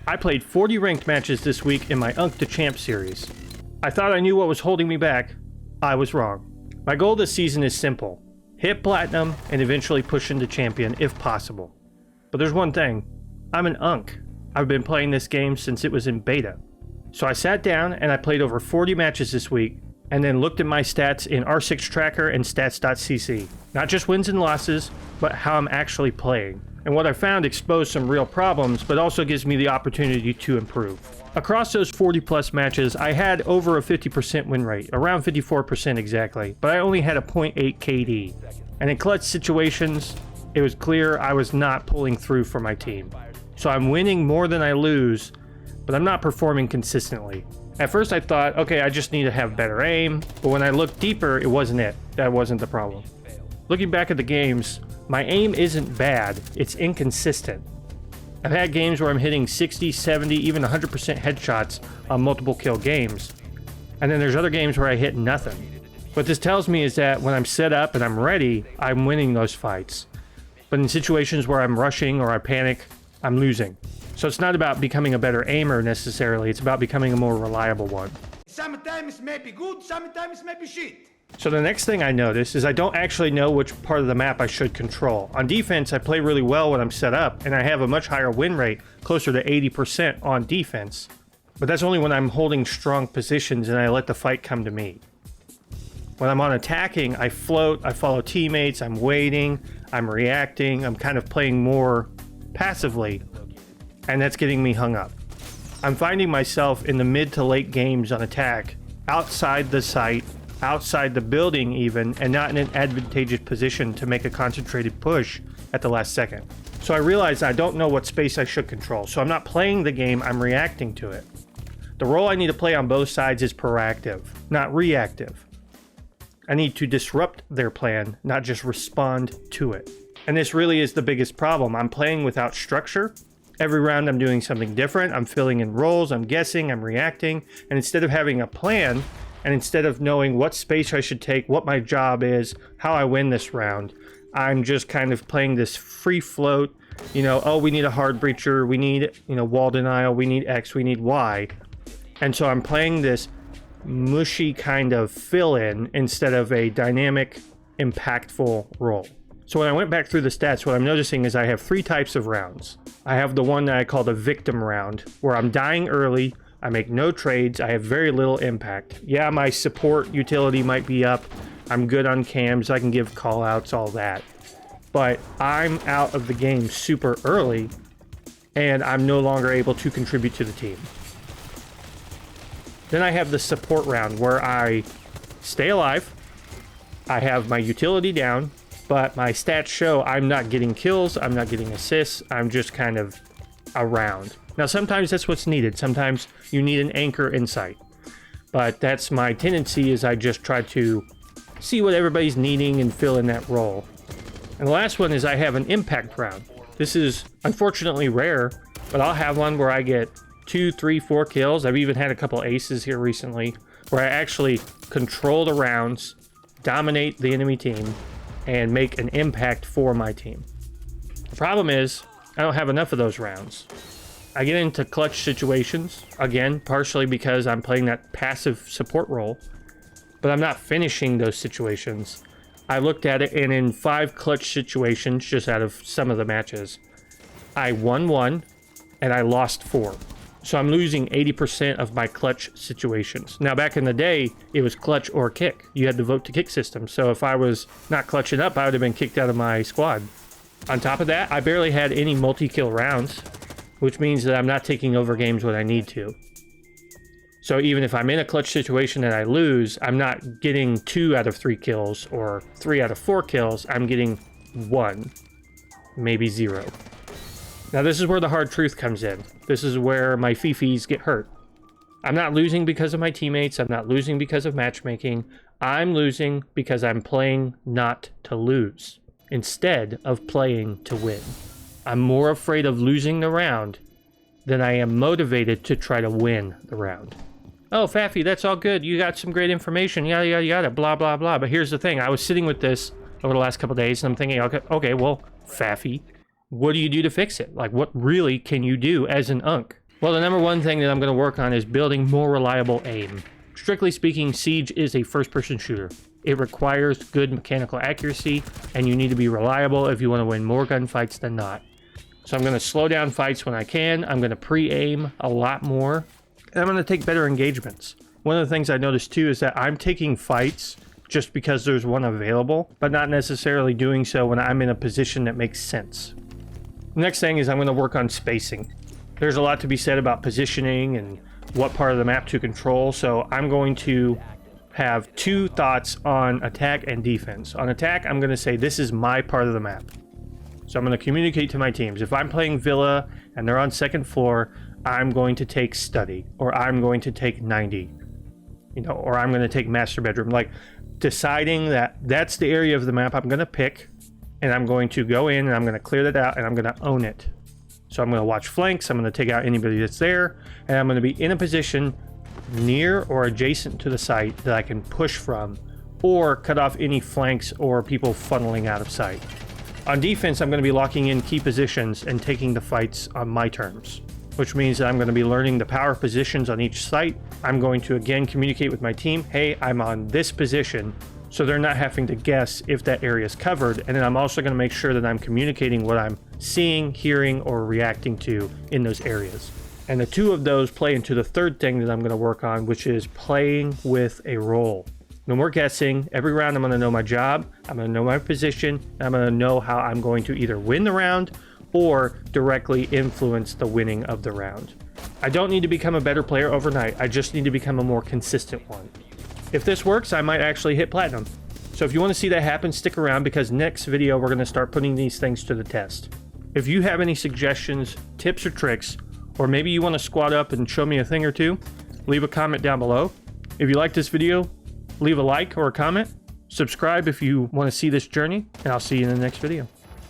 I played 40 ranked matches this week in my Unk to Champ series. I thought I knew what was holding me back. I was wrong. My goal this season is simple. Hit Platinum and eventually push into Champion if possible. But there's one thing. I'm an Unk. I've been playing this game since it was in beta. So I sat down and I played over 40 matches this week and then looked at my stats in R6 Tracker and stats.cc. Not just wins and losses, but how I'm actually playing. And what I found exposed some real problems, but also gives me the opportunity to improve. Across those 40 plus matches, I had over a 50% win rate, around 54% exactly, but I only had a 0.8 KD. And in clutch situations, it was clear I was not pulling through for my team. So I'm winning more than I lose, but I'm not performing consistently. At first I thought, okay, I just need to have better aim, but when I looked deeper, it wasn't it. That wasn't the problem. Looking back at the games, my aim isn't bad, it's inconsistent. I've had games where I'm hitting 60, 70, even 100% headshots on multiple kill games. And then there's other games where I hit nothing. What this tells me is that when I'm set up and I'm ready, I'm winning those fights. But in situations where I'm rushing or I panic, I'm losing. So it's not about becoming a better aimer necessarily, it's about becoming a more reliable one. Sometimes may be good, sometimes may be shit. So the next thing I notice is I don't actually know which part of the map I should control. On defense, I play really well when I'm set up, and I have a much higher win rate, closer to 80% on defense. But that's only when I'm holding strong positions and I let the fight come to me. When I'm on attacking, I float, I follow teammates, I'm waiting, I'm reacting, I'm kind of playing more passively, and that's getting me hung up. I'm finding myself in the mid to late games on attack, outside the site, outside the building even, and not in an advantageous position to make a concentrated push at the last second. So I realize I don't know what space I should control, so I'm not playing the game, I'm reacting to it. The role I need to play on both sides is proactive, not reactive. I need to disrupt their plan, not just respond to it. And this really is the biggest problem. I'm playing without structure. Every round I'm doing something different, I'm filling in roles, I'm guessing, I'm reacting, and instead of having a plan, and instead of knowing what space I should take, what my job is, how I win this round, I'm just kind of playing this free float, oh, we need a hard breacher, we need, wall denial, we need X, we need Y. And so I'm playing this mushy kind of fill-in instead of a dynamic, impactful role. So when I went back through the stats, what I'm noticing is I have 3 types of rounds. I have the one that I call the victim round, where I'm dying early, I make no trades, I have very little impact. Yeah, my support utility might be up, I'm good on cams, I can give callouts, all that. But I'm out of the game super early, and I'm no longer able to contribute to the team. Then I have the support round, where I stay alive, I have my utility down, but my stats show I'm not getting kills, I'm not getting assists, I'm just kind of around. Now sometimes that's what's needed, sometimes you need an anchor insight. But that's my tendency, is I just try to see what everybody's needing and fill in that role. And the last one is I have an impact round. This is unfortunately rare, but I'll have one where I get 2, 3, 4 kills. I've even had a couple aces here recently, where I actually control the rounds, dominate the enemy team, and make an impact for my team. The problem is, I don't have enough of those rounds. I get into clutch situations, again, partially because I'm playing that passive support role, but I'm not finishing those situations. I looked at it, and in 5 clutch situations, just out of some of the matches, I won 1, and I lost 4. So I'm losing 80% of my clutch situations. Now, back in the day, it was clutch or kick. You had the vote to kick system. So if I was not clutching up, I would have been kicked out of my squad. On top of that, I barely had any multi-kill rounds, which means that I'm not taking over games when I need to. So even if I'm in a clutch situation and I lose, I'm not getting 2 out of 3 kills or 3 out of 4 kills. I'm getting 1, maybe 0. Now this is where the hard truth comes in. This is where my fifis get hurt. I'm not losing because of my teammates. I'm not losing because of matchmaking. I'm losing because I'm playing not to lose, instead of playing to win. I'm more afraid of losing the round than I am motivated to try to win the round. Oh, Faffy, that's all good. You got some great information, yada, yada, yada, blah, blah, blah. But here's the thing. I was sitting with this over the last couple of days, and I'm thinking, okay, well, Faffy, what do you do to fix it? Like, what really can you do as an Unk? Well, the number one thing that I'm going to work on is building more reliable aim. Strictly speaking, Siege is a first-person shooter. It requires good mechanical accuracy, and you need to be reliable if you want to win more gunfights than not. So I'm going to slow down fights when I can. I'm going to pre-aim a lot more, and I'm going to take better engagements. One of the things I noticed too is that I'm taking fights just because there's one available, but not necessarily doing so when I'm in a position that makes sense. Next thing is I'm going to work on spacing. There's a lot to be said about positioning and what part of the map to control, so I'm going to have two thoughts on attack and defense. On attack, I'm going to say this is my part of the map. So I'm going to communicate to my teams. If I'm playing Villa and they're on second floor, I'm going to take study, or I'm going to take 90, or I'm going to take master bedroom. Like, deciding that that's the area of the map I'm going to pick, and I'm going to go in and I'm going to clear that out and I'm going to own it. So I'm going to watch flanks, I'm going to take out anybody that's there, and I'm going to be in a position near or adjacent to the site that I can push from, or cut off any flanks or people funneling out of sight. On defense, I'm going to be locking in key positions and taking the fights on my terms, which means that I'm going to be learning the power positions on each site. I'm going to again communicate with my team, hey, I'm on this position, so they're not having to guess if that area is covered. And then I'm also going to make sure that I'm communicating what I'm seeing, hearing, or reacting to in those areas. And the two of those play into the third thing that I'm going to work on, which is playing with a role. No more guessing. Every round I'm going to know my job, I'm going to know my position, and I'm going to know how I'm going to either win the round or directly influence the winning of the round. I don't need to become a better player overnight, I just need to become a more consistent one. If this works, I might actually hit platinum. So if you want to see that happen, stick around, because next video we're going to start putting these things to the test. If you have any suggestions, tips, or tricks, or maybe you want to squat up and show me a thing or two, leave a comment down below. If you like this video, leave a like or a comment. Subscribe if you want to see this journey, and I'll see you in the next video.